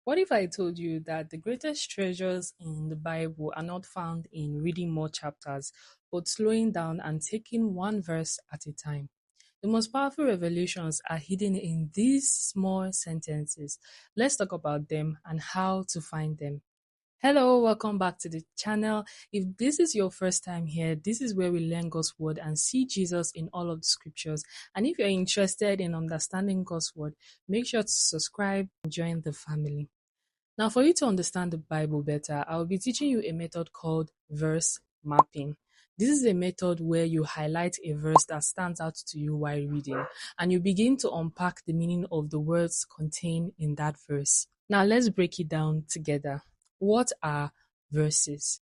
What if I told you that the greatest treasures in the Bible are not found in reading more chapters, but slowing down and taking one verse at a time? The most powerful revelations are hidden in these small sentences. Let's talk about them and how to find them. Hello, welcome back to the channel. If this is your first time here, this is where we learn God's word and see Jesus in all of the scriptures. And if you're interested in understanding God's word, make sure to subscribe and join the family. Now, for you to understand the Bible better, I'll be teaching you a method called verse mapping. This is a method where you highlight a verse that stands out to you while reading, and you begin to unpack the meaning of the words contained in that verse. Now, let's break it down together. What are verses?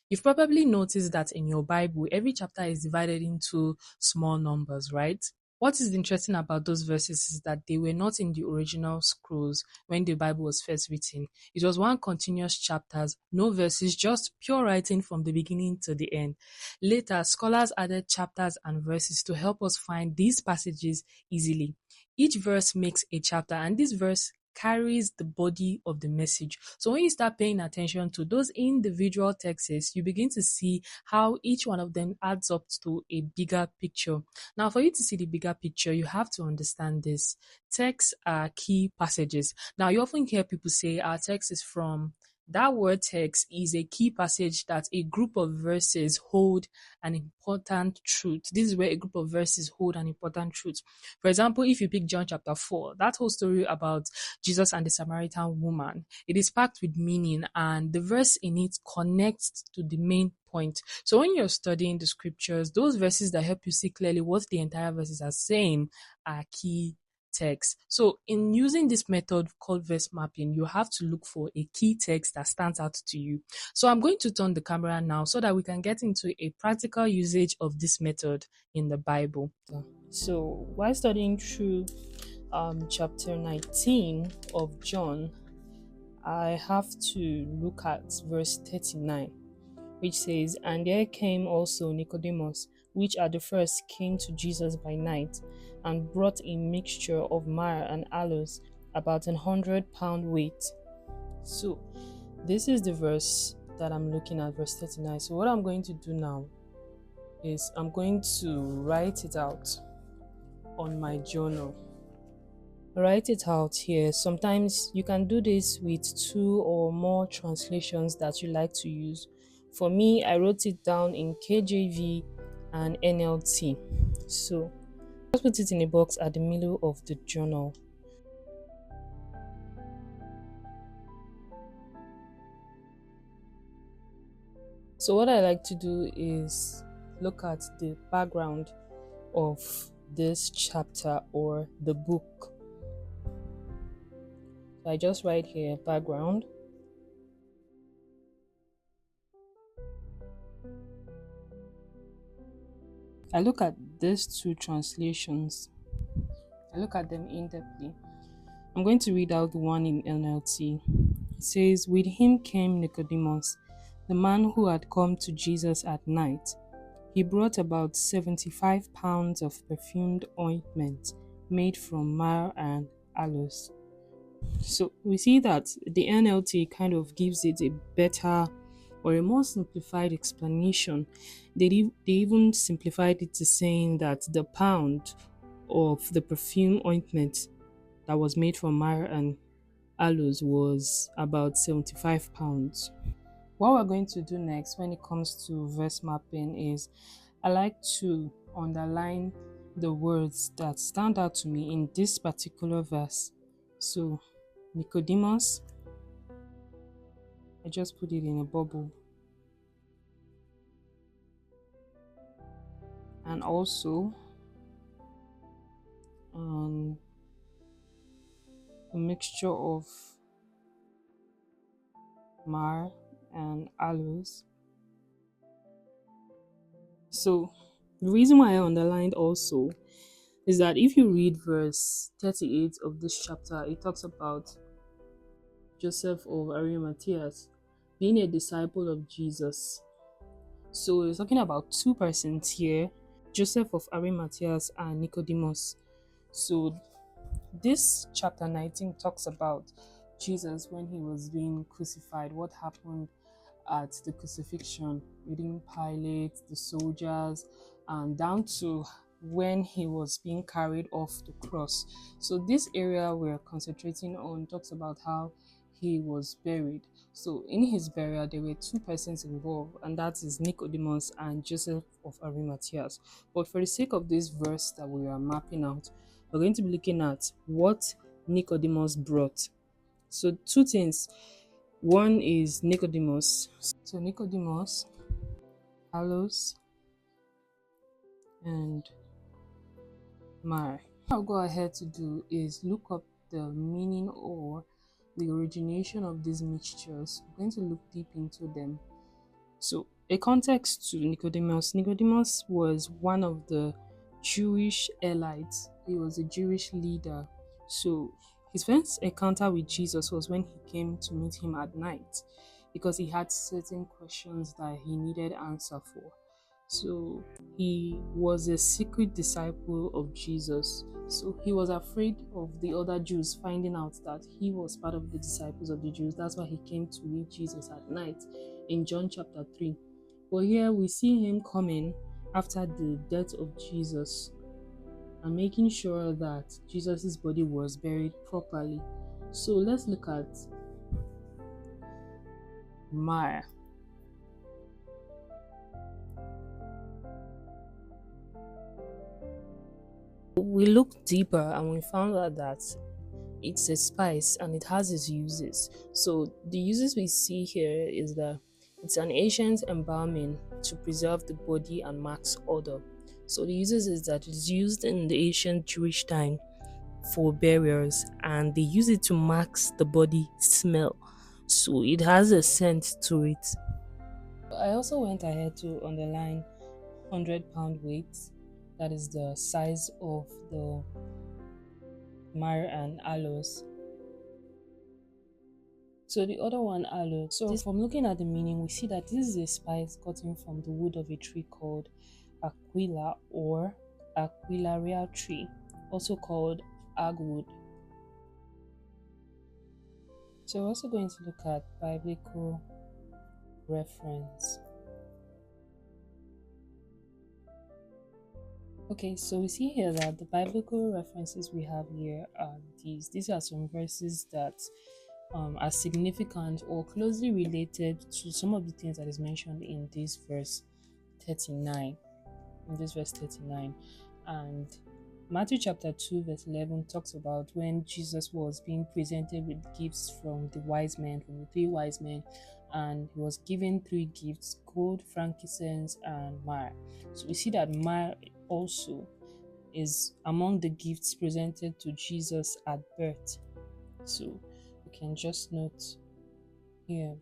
You've probably noticed that in your Bible, every chapter is divided into small numbers, right? What is interesting about those verses is that they were not in the original scrolls when the Bible was first written. It was one continuous chapters, no verses, just pure writing from the beginning to the end. Later, scholars added chapters and verses to help us find these passages easily. Each verse makes a chapter, and this verse carries the body of the message. So when you start paying attention to those individual texts, you begin to see how each one of them adds up to a bigger picture. Now, for you to see the bigger picture, you have to understand this. Texts are key passages. Now, you often hear people say our text is from. That word text is a key passage that a group of verses hold an important truth. This is where a group of verses hold an important truth. For example, if you pick John chapter 4, that whole story about Jesus and the Samaritan woman, it is packed with meaning, and the verse in it connects to the main point. So when you're studying the scriptures, those verses that help you see clearly what the entire verses are saying are key text. So in using this method called verse mapping, you have to look for a key text that stands out to you. So I'm going to turn the camera now so that we can get into a practical usage of this method in the Bible. So while studying through chapter 19 of John, I have to look at verse 39, which says, "And there came also Nicodemus, which at the first came to Jesus by night, and brought a mixture of myrrh and aloes, about 100 pound weight." So this is the verse that I'm looking at, verse 39. So what I'm going to do now is I'm going to write it out on my journal. Write it out here. Sometimes you can do this with 2 or more translations that you like to use. For me, I wrote it down in KJV and NLT. So just put it in a box at the middle of the journal. So what I like to do is look at the background of this chapter or the book. So I just write here background. I look at these 2 translations. I look at them in-depthly. I'm going to read out the one in NLT. It says, "With him came Nicodemus, the man who had come to Jesus at night. He brought about 75 pounds of perfumed ointment made from myrrh and aloes." So we see that the NLT kind of gives it a better or a more simplified explanation. They even simplified it to saying that the pound of the perfume ointment that was made from myrrh and aloes was about 75 pounds. What we're going to do next when it comes to verse mapping is I like to underline the words that stand out to me in this particular verse. So Nicodemus, I just put it in a bubble. And also a mixture of myrrh and aloes. So the reason why I underlined also is that if you read verse 38 of this chapter, it talks about Joseph of Arimathea being a disciple of Jesus. So we're talking about 2 persons here, Joseph of Arimathea and Nicodemus. So this chapter 19 talks about Jesus when he was being crucified, what happened at the crucifixion, reading Pilate, the soldiers, and down to when he was being carried off the cross. So this area we're concentrating on talks about how he was buried. So in his burial, there were two persons involved, and that is Nicodemus and Joseph of Arimathea. But for the sake of this verse that we are mapping out, we're going to be looking at what Nicodemus brought. So two things. One is Nicodemus. So Nicodemus, Alos, and Mar. What I'll go ahead to do is look up the meaning or the origination of these mixtures. I'm going to look deep into them. So a context to Nicodemus. Nicodemus was one of the Jewish elites. He was a Jewish leader. So his first encounter with Jesus was when he came to meet him at night because he had certain questions that he needed answer for. So he was a secret disciple of Jesus. So he was afraid of the other Jews finding out that he was part of the disciples of the Jews. That's why he came to meet Jesus at night in John chapter 3. But here we see him coming after the death of Jesus and making sure that Jesus' body was buried properly. So let's look at Mara. We looked deeper and we found out that it's a spice and it has its uses. So the uses we see here is that it's an ancient embalming to preserve the body and marks order. So the uses is that it's used in the ancient Jewish time for burials and they use it to mask the body smell. So it has a scent to it. I also went ahead to underline 100-pound weight. That is the size of the myrrh and aloes. So the other one, aloe. So from looking at the meaning, we see that this is a spice gotten from the wood of a tree called aquila or aquilaria tree, also called agwood. So we're also going to look at biblical reference. Okay, so we see here that the biblical references we have here are these. These are some verses that are significant or closely related to some of the things that is mentioned in this verse 39. And Matthew chapter 2 verse 11 talks about when Jesus was being presented with gifts from the three wise men, and he was given three gifts: gold, frankincense, and myrrh. So we see that myrrh also is among the gifts presented to Jesus at birth. So we can just note here,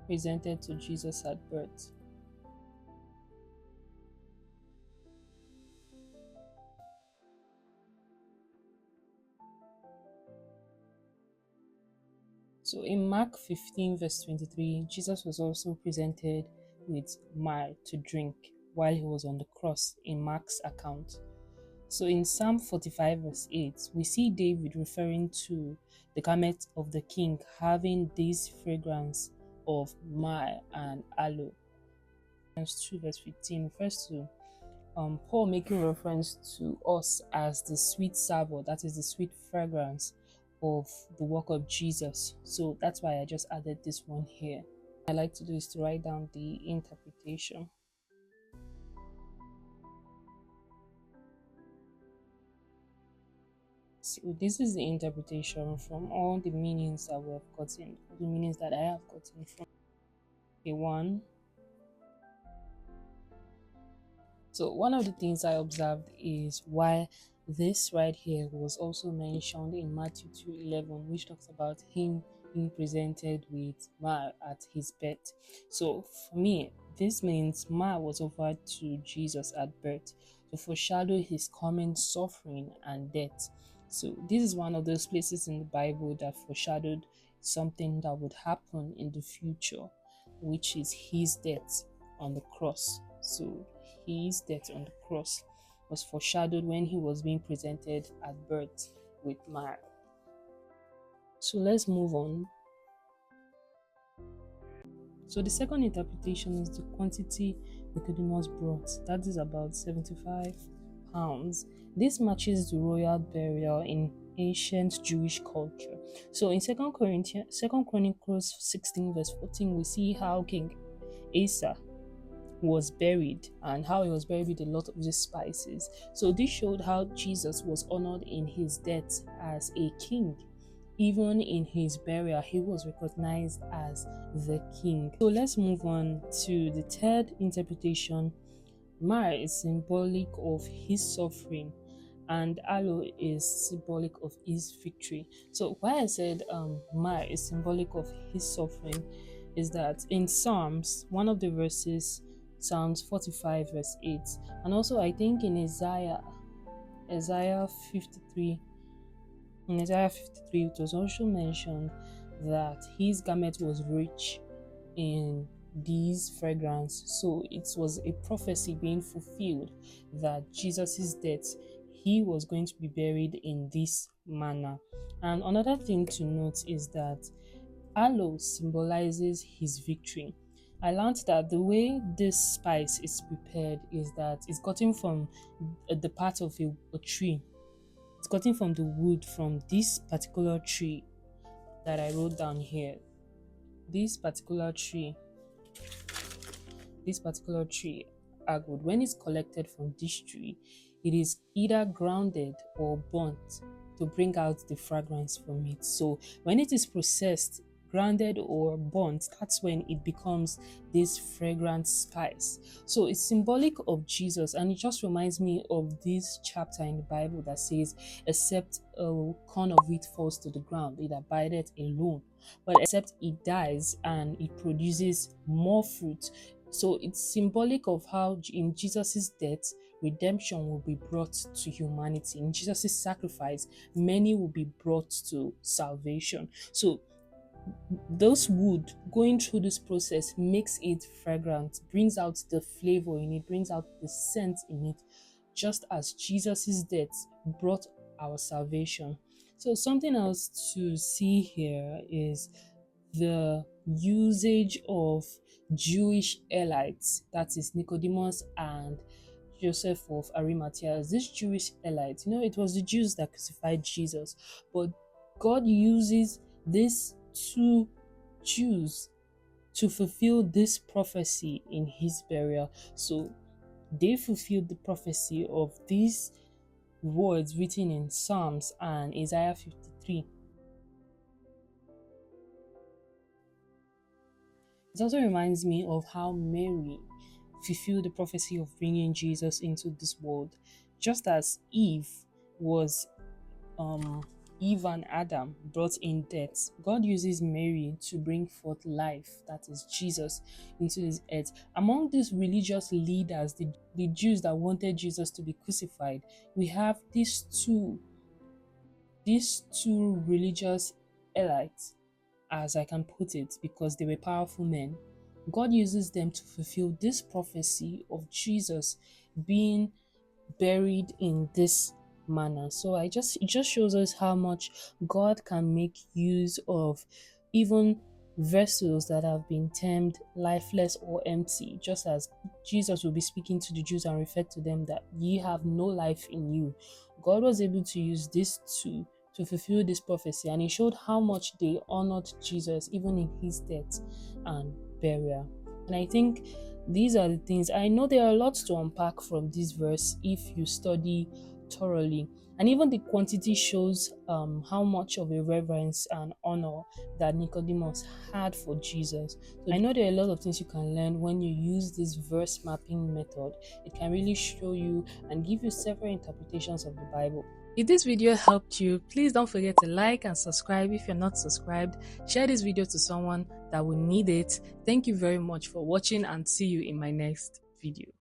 presented to Jesus at birth. So in Mark 15 verse 23, Jesus was also presented with myrrh to drink while he was on the cross in Mark's account. So in Psalm 45 verse 8, we see David referring to the garment of the king having this fragrance of myrrh and aloe. 2 verse 15 refers to Paul making reference to us as the sweet savour, that is the sweet fragrance of the work of Jesus. So that's why I just added this one here. I like to do is to write down the interpretation. So this is the interpretation from all the meanings that we have gotten, the meanings that I have gotten from A1. So one of the things I observed is why this right here was also mentioned in Matthew 2:11, which talks about him being presented with myrrh at his birth. So for me, this means myrrh was offered to Jesus at birth to foreshadow his coming suffering and death. So this is one of those places in the Bible that foreshadowed something that would happen in the future, which is his death on the cross. So his death on the cross was foreshadowed when he was being presented at birth. with myrrh. So let's move on. So the second interpretation is the quantity Nicodemus brought. That is about 75 pounds. This matches the royal burial in ancient Jewish culture. So in 2 Chronicles 16 verse 14, we see how King Asa was buried and how he was buried with a lot of these spices. So this showed how Jesus was honored in his death as a king. Even in his burial, he was recognized as the king. So let's move on to the third interpretation. Myrrh is symbolic of his suffering, and aloe is symbolic of his victory. So why I said myrrh is symbolic of his suffering is that in Psalms, one of the verses, Psalms 45 verse 8, and also I think in Isaiah 53, it was also mentioned that his garment was rich in these fragrance. So it was a prophecy being fulfilled that Jesus' death, he was going to be buried in this manner. And another thing to note is that aloe symbolizes his victory. I learned that the way this spice is prepared is that it's gotten from the part of a tree. It's gotten from the wood from this particular tree that I wrote down here. This particular tree, agwood, when it's collected from this tree, it is either grounded or burnt to bring out the fragrance from it. So when it is processed, grounded or burnt, that's when it becomes this fragrant spice. So it's symbolic of Jesus, and it just reminds me of this chapter in the Bible that says, except a corn of wheat falls to the ground, it abideth alone, but except it dies and it produces more fruit. So it's symbolic of how in Jesus' death, redemption will be brought to humanity. In Jesus' sacrifice, many will be brought to salvation. So those wood going through this process makes it fragrant, brings out the flavor in it, brings out the scent in it, just as Jesus' death brought our salvation. So something else to see here is the usage of Jewish elites, that is Nicodemus and Joseph of Arimathea. This Jewish elite, it was the Jews that crucified Jesus, but God uses these two Jews to fulfill this prophecy in his burial. So they fulfilled the prophecy of these words written in Psalms and Isaiah 53. It also reminds me of how Mary fulfilled the prophecy of bringing Jesus into this world, just as Eve and Adam brought in death. God uses Mary to bring forth life, that is Jesus, into this earth. Among these religious leaders, the Jews that wanted Jesus to be crucified, we have these two religious elites, as I can put it, because they were powerful men. God uses them to fulfill this prophecy of Jesus being buried in this manner. So it just shows us how much God can make use of even vessels that have been termed lifeless or empty, just as Jesus will be speaking to the Jews and referred to them that ye have no life in you. God was able to use these two to fulfill this prophecy, and it showed how much they honored Jesus even in his death and burial. And I think these are the things. I know there are lots to unpack from this verse if you study thoroughly, and even the quantity shows how much of a reverence and honor that Nicodemus had for Jesus. So I know there are a lot of things you can learn when you use this verse mapping method. It can really show you and give you several interpretations of the Bible. If this video helped you, please don't forget to like and subscribe if you're not subscribed. Share this video to someone that will need it. Thank you very much for watching, and see you in my next video.